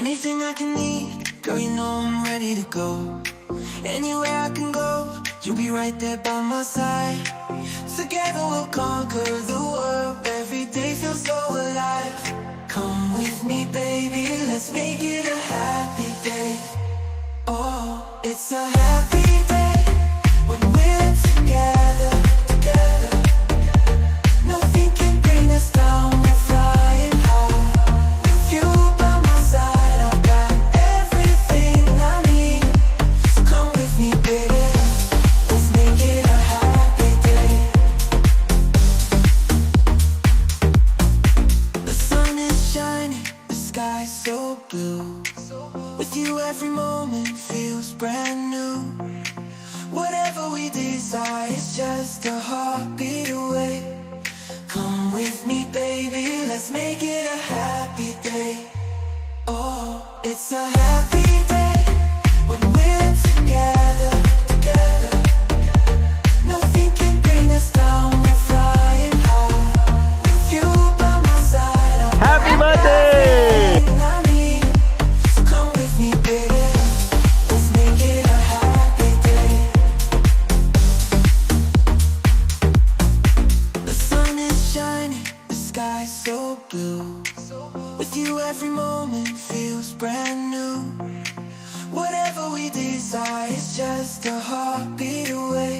Anything I can need, girl, you know I'm ready to go. Anywhere I can go, you'll be right there by my side. Together we'll conquer the world. Every day feels so alive. Come with me, baby, let's make it a happy day. Oh, it's a happy day when we're together, together. Nothing can bring us down, we're flying high. With you by my side, I've got everything I need. So come with me, baby, let's make it a happy day. The sun is shining, the sky's so blue. With you every moment feels brand new. Whatever we desire is just a heartbeat away. Come with me, baby, let's make it a happy day. Oh, it's a happy day when we're together, together. Nothing can bring us down, we're flying high. With you by my side, I'll Happy birthday! everything I need. So come with me, baby, let's make it a happy day. The sun is shining, the sky's so blue. With you every moment feels brand new. Whatever we desire is just a heartbeat away.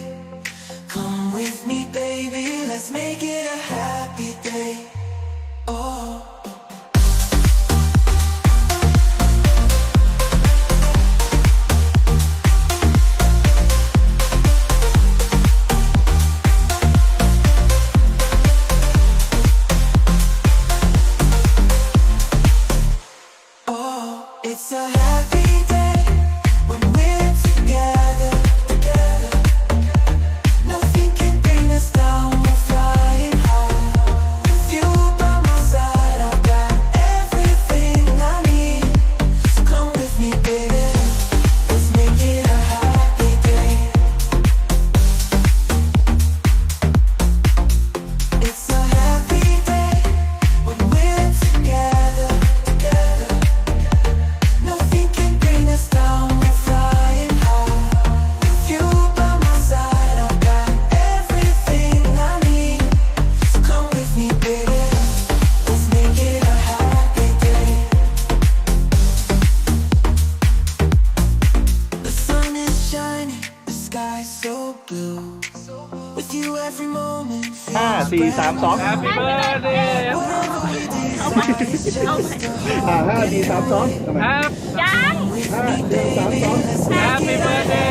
Come with me, baby, let's make it a happy day. Oh. Oh, it's a happy day when we're together, together. Nothing can bring us down, we're flying high. With you by my side, I've got everything I need. So come with me, baby, let's make it a happy day. It's a happy day when we're together, together. Nothing can bring us down, we're flying high. With you by my side, I've got everything I need. So come with me, baby, let's make it a happy day. The sun is shining, the sky's so blue. With you every moment feels ห้าสี่สามสอง Happy birthday whatever we desire is just a ห้าสี่สามสองทำไม Happy ห้าสี่สามสอง Happy birthday